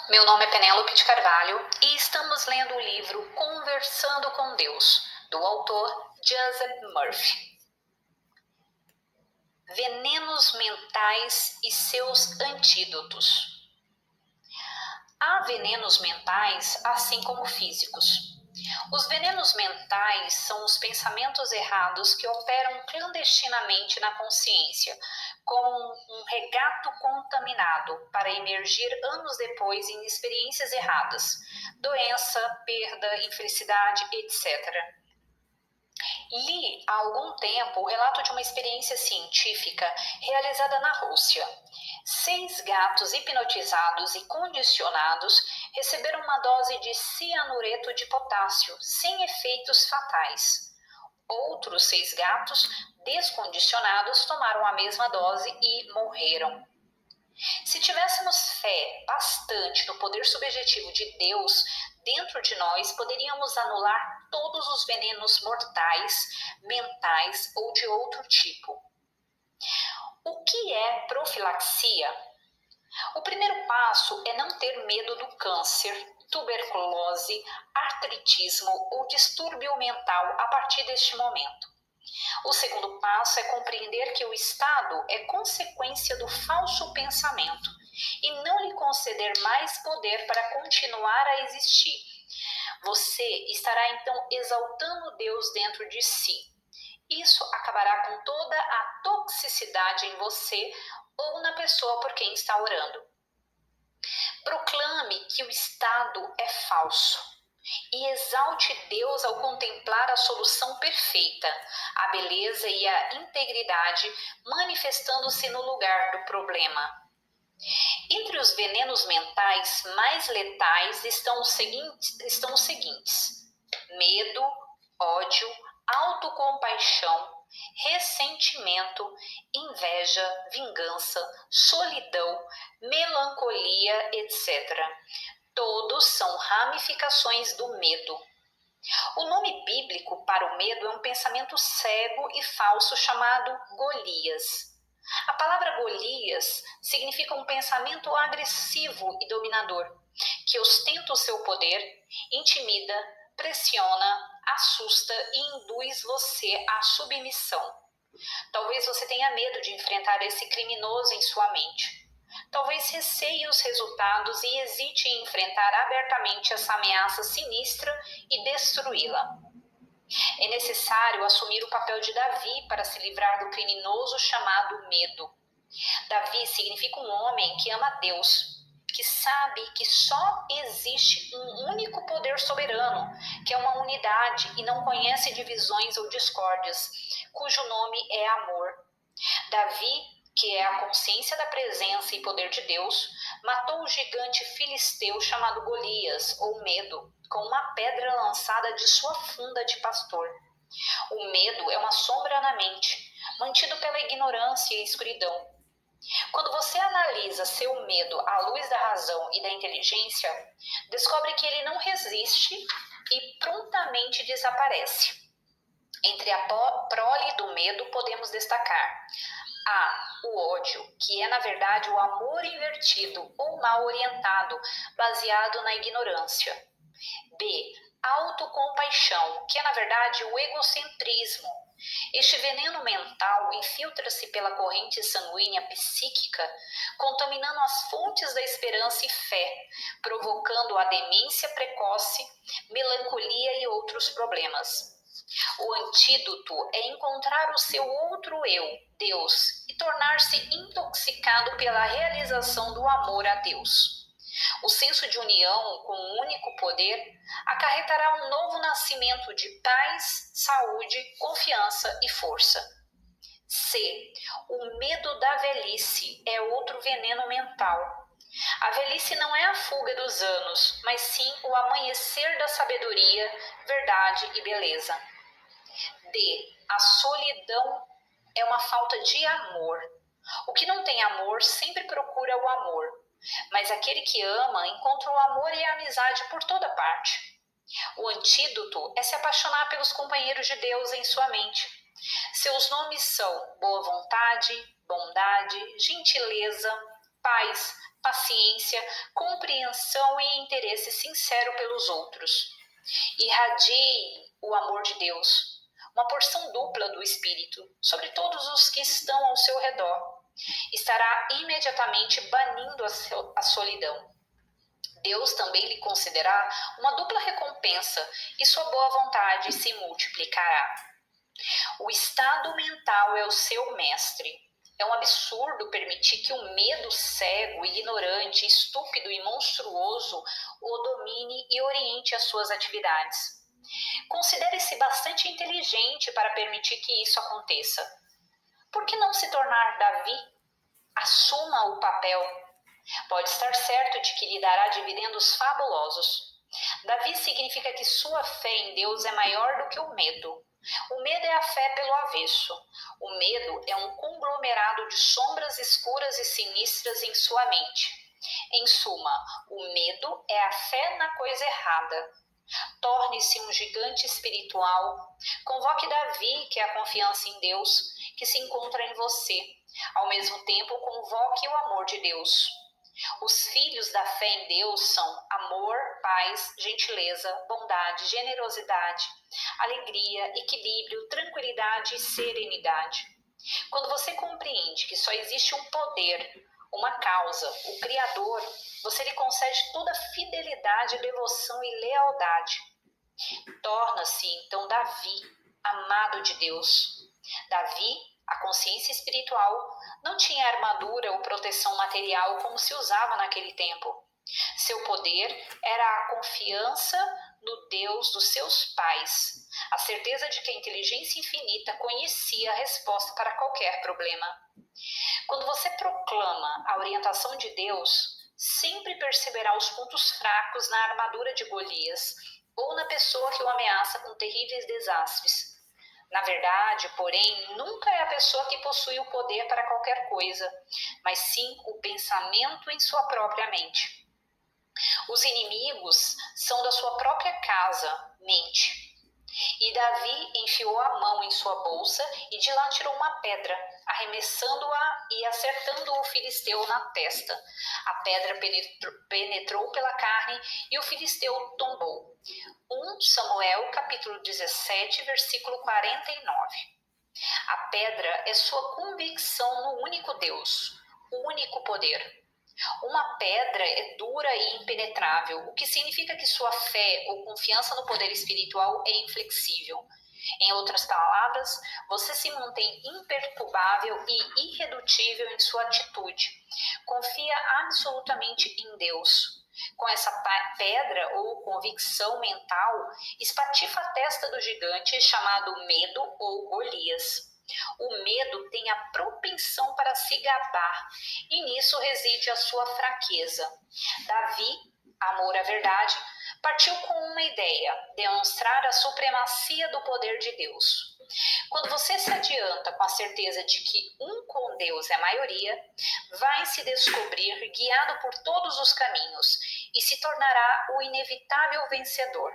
Meu nome é Penélope de Carvalho e estamos lendo o livro Conversando com Deus, do autor Joseph Murphy. Venenos mentais e seus antídotos. Há venenos mentais, assim como físicos. Os venenos mentais são os pensamentos errados que operam clandestinamente na consciência, como um regato contaminado para emergir anos depois em experiências erradas, doença, perda, infelicidade, etc. Li há algum tempo o relato de uma experiência científica realizada na Rússia. 6 gatos hipnotizados e condicionados receberam uma dose de cianureto de potássio, sem efeitos fatais. Outros 6 gatos descondicionados tomaram a mesma dose e morreram. Se tivéssemos fé bastante no poder subjetivo de Deus dentro de nós, poderíamos anular todos os venenos mortais, mentais ou de outro tipo. O que é profilaxia? O primeiro passo é não ter medo do câncer, tuberculose, artritismo ou distúrbio mental a partir deste momento. O segundo passo é compreender que o estado é consequência do falso pensamento e não lhe conceder mais poder para continuar a existir. Você estará então exaltando Deus dentro de si. Isso acabará com toda a toxicidade em você ou na pessoa por quem está orando. Proclame que o estado é falso e exalte Deus ao contemplar a solução perfeita, a beleza e a integridade manifestando-se no lugar do problema. Entre os venenos mentais mais letais estão os seguintes: medo, ódio, autocompaixão, ressentimento, inveja, vingança, solidão, melancolia, etc. Todos são ramificações do medo. O nome bíblico para o medo é um pensamento cego e falso chamado Golias. A palavra Golias significa um pensamento agressivo e dominador, que ostenta o seu poder, intimida, pressiona, assusta e induz você à submissão. Talvez você tenha medo de enfrentar esse criminoso em sua mente. Talvez receie os resultados e hesite em enfrentar abertamente essa ameaça sinistra e destruí-la. É necessário assumir o papel de Davi para se livrar do criminoso chamado medo. Davi significa um homem que ama Deus, que sabe que só existe um único poder soberano, que é uma unidade e não conhece divisões ou discórdias, cujo nome é amor. Davi, que é a consciência da presença e poder de Deus, matou o gigante filisteu chamado Golias, ou medo, com uma pedra lançada de sua funda de pastor. O medo é uma sombra na mente, mantido pela ignorância e escuridão. Quando você analisa seu medo à luz da razão e da inteligência, descobre que ele não resiste e prontamente desaparece. Entre a prole do medo podemos destacar A. O ódio, que é na verdade o amor invertido ou mal orientado, baseado na ignorância. B. Autocompaixão, que é na verdade o egocentrismo. Este veneno mental infiltra-se pela corrente sanguínea psíquica, contaminando as fontes da esperança e fé, provocando a demência precoce, melancolia e outros problemas. O antídoto é encontrar o seu outro eu, Deus, e tornar-se intoxicado pela realização do amor a Deus. O senso de união com um único poder acarretará um novo nascimento de paz, saúde, confiança e força. C. O medo da velhice é outro veneno mental. A velhice não é a fuga dos anos, mas sim o amanhecer da sabedoria, verdade e beleza. D. A solidão é uma falta de amor. O que não tem amor sempre procura o amor, mas aquele que ama encontra o amor e a amizade por toda parte. O antídoto é se apaixonar pelos companheiros de Deus em sua mente. Seus nomes são boa vontade, bondade, gentileza, paz, paciência, compreensão e interesse sincero pelos outros. Irradie o amor de Deus, uma porção dupla do Espírito, sobre todos os que estão ao seu redor. Estará imediatamente banindo a solidão. Deus também lhe concederá uma dupla recompensa e sua boa vontade se multiplicará. O estado mental é o seu mestre. É um absurdo permitir que o medo cego, ignorante, estúpido e monstruoso o domine e oriente as suas atividades. Considere-se bastante inteligente para permitir que isso aconteça. Por que não se tornar Davi? Assuma o papel. Pode estar certo de que lhe dará dividendos fabulosos. Davi significa que sua fé em Deus é maior do que o medo. O medo é a fé pelo avesso. O medo é um conglomerado de sombras escuras e sinistras em sua mente. Em suma, o medo é a fé na coisa errada. Torne-se um gigante espiritual. Convoque Davi, que é a confiança em Deus, que se encontra em você. Ao mesmo tempo, convoque o amor de Deus. Os filhos da fé em Deus são amor, paz, gentileza, bondade, generosidade, alegria, equilíbrio, tranquilidade e serenidade. Quando você compreende que só existe um poder, uma causa, o Criador, você lhe concede toda fidelidade, devoção e lealdade. Torna-se, então, Davi, amado de Deus. Davi, a consciência espiritual, não tinha armadura ou proteção material como se usava naquele tempo. Seu poder era a confiança no Deus dos seus pais, a certeza de que a inteligência infinita conhecia a resposta para qualquer problema. Quando você proclama a orientação de Deus, sempre perceberá os pontos fracos na armadura de Golias ou na pessoa que o ameaça com terríveis desastres. Na verdade, porém, nunca é a pessoa que possui o poder para qualquer coisa, mas sim o pensamento em sua própria mente. Os inimigos são da sua própria casa, mente. E Davi enfiou a mão em sua bolsa e de lá tirou uma pedra, arremessando-a e acertando o filisteu na testa. A pedra penetrou pela carne e o filisteu tombou. 1 Samuel, capítulo 17, versículo 49. A pedra é sua convicção no único Deus, o único poder. Uma pedra é dura e impenetrável, o que significa que sua fé ou confiança no poder espiritual é inflexível. Em outras palavras, você se mantém imperturbável e irredutível em sua atitude. Confia absolutamente em Deus. Com essa pedra ou convicção mental, espatifa a testa do gigante chamado medo ou Golias. O medo tem a propensão para se gabar, e nisso reside a sua fraqueza. Davi, amor à verdade, partiu com uma ideia: demonstrar a supremacia do poder de Deus. Quando você se adianta com a certeza de que um com Deus é maioria, vai se descobrir guiado por todos os caminhos e se tornará o inevitável vencedor.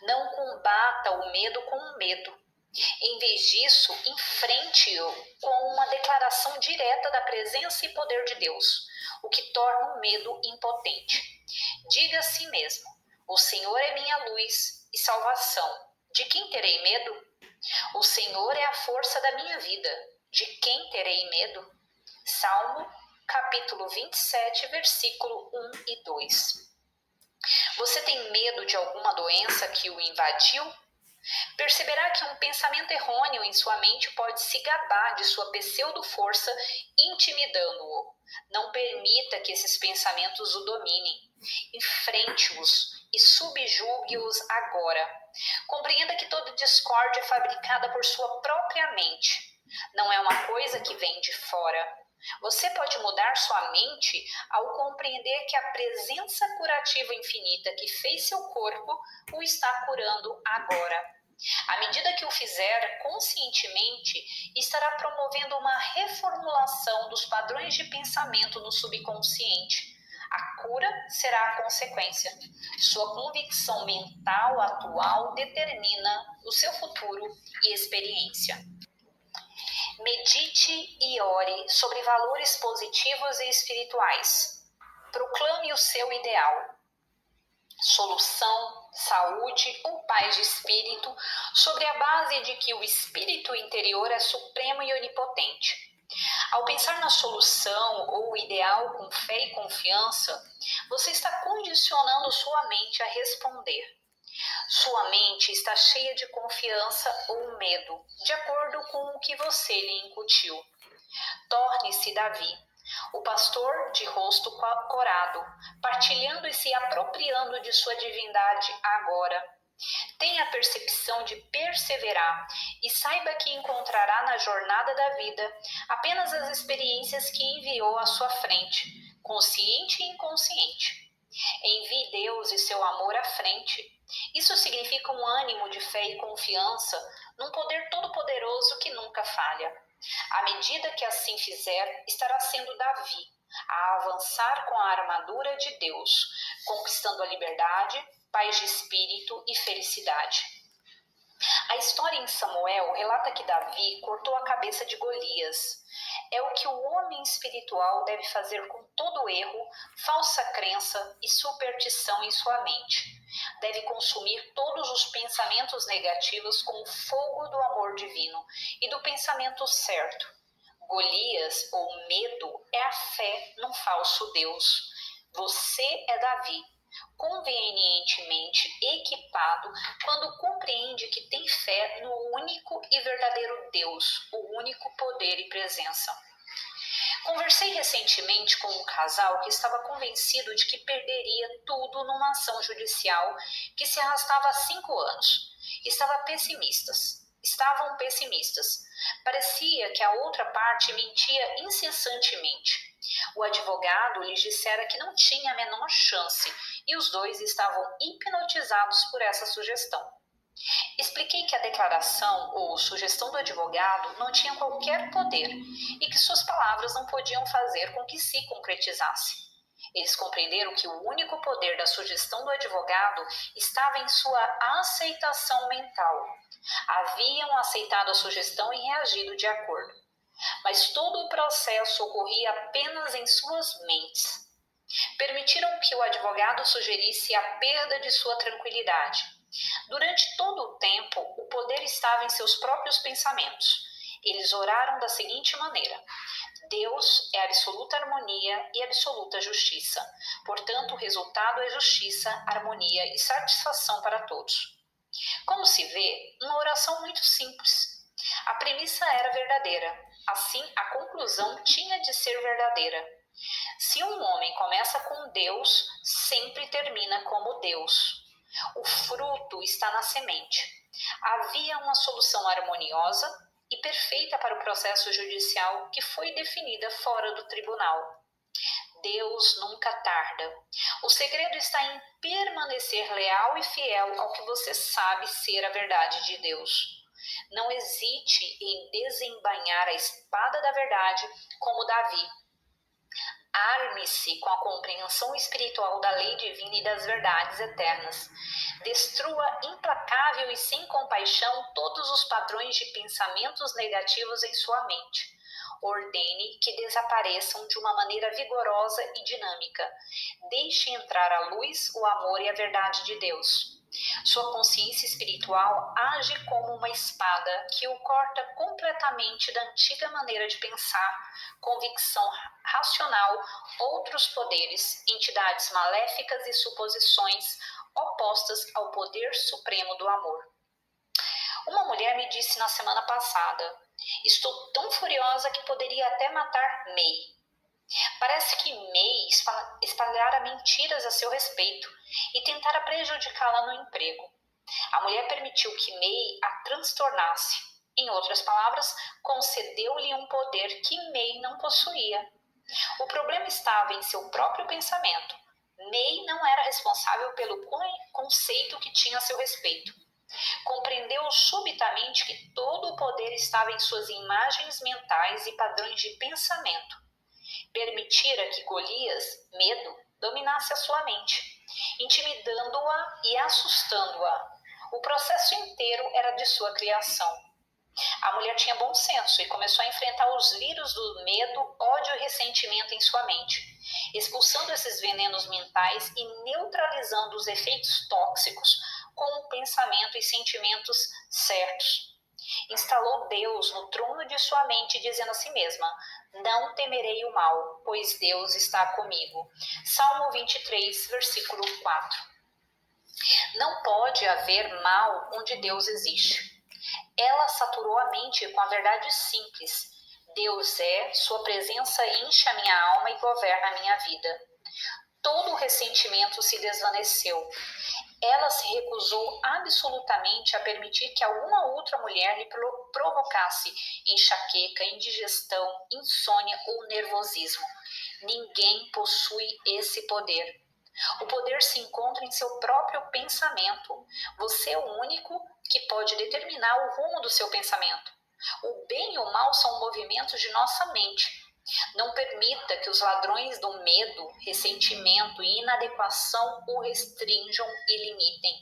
Não combata o medo com o medo. Em vez disso, enfrente-o com uma declaração direta da presença e poder de Deus, o que torna o medo impotente. Diga a si mesmo: o Senhor é minha luz e salvação. De quem terei medo? O Senhor é a força da minha vida. De quem terei medo? Salmo, capítulo 27, versículo 1 e 2. Você tem medo de alguma doença que o invadiu? Perceberá que um pensamento errôneo em sua mente pode se gabar de sua pseudo-força, intimidando-o. Não permita que esses pensamentos o dominem. Enfrente-os e subjugue-os agora. Compreenda que toda discórdia é fabricada por sua própria mente. Não é uma coisa que vem de fora. Você pode mudar sua mente ao compreender que a presença curativa infinita que fez seu corpo o está curando agora. À medida que o fizer conscientemente, estará promovendo uma reformulação dos padrões de pensamento no subconsciente. A cura será a consequência. Sua convicção mental atual determina o seu futuro e experiência. Medite e ore sobre valores positivos e espirituais. Proclame o seu ideal. Solução, saúde ou paz de espírito, sobre a base de que o espírito interior é supremo e onipotente. Ao pensar na solução ou ideal com fé e confiança, você está condicionando sua mente a responder. Sua mente está cheia de confiança ou medo, de acordo com o que você lhe incutiu. Torne-se Davi, o pastor de rosto corado, partilhando e se apropriando de sua divindade agora. Tenha a percepção de perseverar e saiba que encontrará na jornada da vida apenas as experiências que enviou à sua frente, consciente e inconsciente. Envie Deus e seu amor à frente. Isso significa um ânimo de fé e confiança num poder todo-poderoso que nunca falha. À medida que assim fizer, estará sendo Davi, a avançar com a armadura de Deus, conquistando a liberdade, paz de espírito e felicidade. A história em Samuel relata que Davi cortou a cabeça de Golias. É o que o homem espiritual deve fazer com todo erro, falsa crença e superstição em sua mente. Deve consumir todos os pensamentos negativos com o fogo do amor divino e do pensamento certo. Golias, ou medo, é a fé num falso Deus. Você é Davi, convenientemente equipado quando compreende que tem fé no único e verdadeiro Deus, o único poder e presença. Conversei recentemente com um casal que estava convencido de que perderia tudo numa ação judicial que se arrastava há 5 anos. Estavam pessimistas. Parecia que a outra parte mentia incessantemente. O advogado lhes dissera que não tinha a menor chance e os dois estavam hipnotizados por essa sugestão. Expliquei que a declaração ou sugestão do advogado não tinha qualquer poder e que suas palavras não podiam fazer com que se concretizasse. Eles compreenderam que o único poder da sugestão do advogado estava em sua aceitação mental. Haviam aceitado a sugestão e reagido de acordo. Mas todo o processo ocorria apenas em suas mentes. Permitiram que o advogado sugerisse a perda de sua tranquilidade. Durante todo o tempo, o poder estava em seus próprios pensamentos. Eles oraram da seguinte maneira: Deus é absoluta harmonia e absoluta justiça. Portanto, o resultado é justiça, harmonia e satisfação para todos. Como se vê, uma oração muito simples. A premissa era verdadeira, assim a conclusão tinha de ser verdadeira. Se um homem começa com Deus, sempre termina como Deus. O fruto está na semente. Havia uma solução harmoniosa e perfeita para o processo judicial que foi definida fora do tribunal. Deus nunca tarda. O segredo está em permanecer leal e fiel ao que você sabe ser a verdade de Deus. Não hesite em desembainhar a espada da verdade como Davi. Arme-se com a compreensão espiritual da lei divina e das verdades eternas. Destrua implacável e sem compaixão todos os padrões de pensamentos negativos em sua mente. Ordene que desapareçam de uma maneira vigorosa e dinâmica. Deixe entrar a luz, o amor e a verdade de Deus. Sua consciência espiritual age como uma espada que o corta completamente da antiga maneira de pensar, convicção racional, outros poderes, entidades maléficas e suposições opostas ao poder supremo do amor. Uma mulher me disse na semana passada: estou tão furiosa que poderia até matar May. Parece que May espalhara mentiras a seu respeito e tentara prejudicá-la no emprego. A mulher permitiu que May a transtornasse. Em outras palavras, concedeu-lhe um poder que May não possuía. O problema estava em seu próprio pensamento. May não era responsável pelo conceito que tinha a seu respeito. Compreendeu subitamente que todo o poder estava em suas imagens mentais e padrões de pensamento. Permitira que Golias, medo, dominasse a sua mente, intimidando-a e assustando-a. O processo inteiro era de sua criação. A mulher tinha bom senso e começou a enfrentar os vírus do medo, ódio e ressentimento em sua mente, expulsando esses venenos mentais e neutralizando os efeitos tóxicos com o pensamento e sentimentos certos. Instalou Deus no trono de sua mente, dizendo a si mesma: não temerei o mal, pois Deus está comigo. Salmo 23, versículo 4. Não pode haver mal onde Deus existe. Ela saturou a mente com a verdade simples: Deus é, sua presença enche a minha alma e governa a minha vida. Todo o ressentimento se desvaneceu. Ela se recusou absolutamente a permitir que alguma outra mulher lhe provocasse enxaqueca, indigestão, insônia ou nervosismo. Ninguém possui esse poder. O poder se encontra em seu próprio pensamento. Você é o único que pode determinar o rumo do seu pensamento. O bem e o mal são movimentos de nossa mente. Não permita que os ladrões do medo, ressentimento e inadequação o restringam e limitem,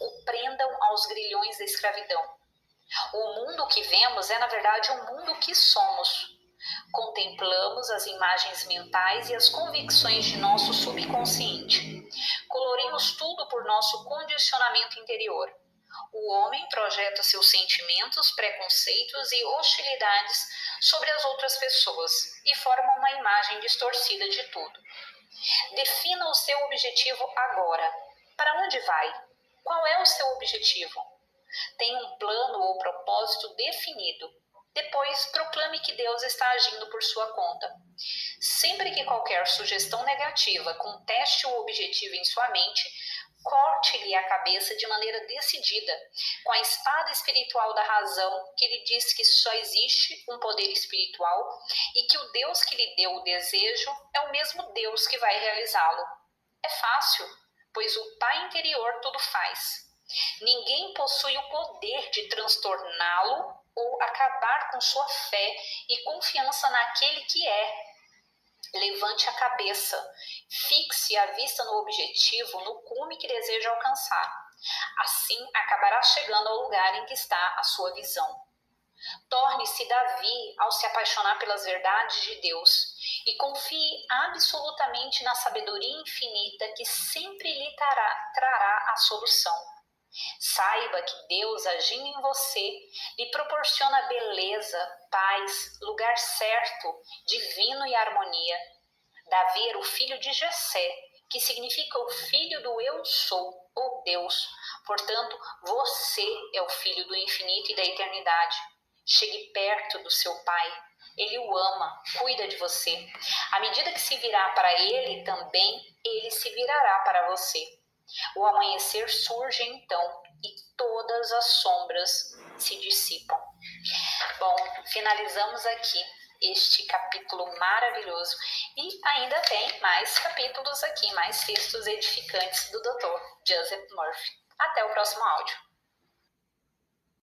o prendam aos grilhões da escravidão. O mundo que vemos é, na verdade, o mundo que somos. Contemplamos as imagens mentais e as convicções de nosso subconsciente. Colorimos tudo por nosso condicionamento interior. O homem projeta seus sentimentos, preconceitos e hostilidades sobre as outras pessoas e forma uma imagem distorcida de tudo. Defina o seu objetivo agora. Para onde vai? Qual é o seu objetivo? Tenha um plano ou propósito definido. Depois, proclame que Deus está agindo por sua conta. Sempre que qualquer sugestão negativa conteste o objetivo em sua mente, corte-lhe a cabeça de maneira decidida, com a espada espiritual da razão, que lhe diz que só existe um poder espiritual e que o Deus que lhe deu o desejo é o mesmo Deus que vai realizá-lo. É fácil, pois o Pai interior tudo faz. Ninguém possui o poder de transtorná-lo ou acabar com sua fé e confiança naquele que é. Levante a cabeça, fixe a vista no objetivo, no cume que deseja alcançar. Assim, acabará chegando ao lugar em que está a sua visão. Torne-se Davi ao se apaixonar pelas verdades de Deus e confie absolutamente na sabedoria infinita que sempre lhe trará a solução. Saiba que Deus, agindo em você, lhe proporciona beleza, paz, lugar certo, divino e harmonia. Davi era o filho de Jessé, que significa o filho do Eu Sou, ou Deus. Portanto, você é o filho do infinito e da eternidade. Chegue perto do seu Pai. Ele o ama, cuida de você. À medida que se virá para ele também, ele se virará para você. O amanhecer surge então e todas as sombras se dissipam. Bom, finalizamos aqui este capítulo maravilhoso e ainda tem mais capítulos aqui, mais textos edificantes do Dr. Joseph Murphy. Até o próximo áudio.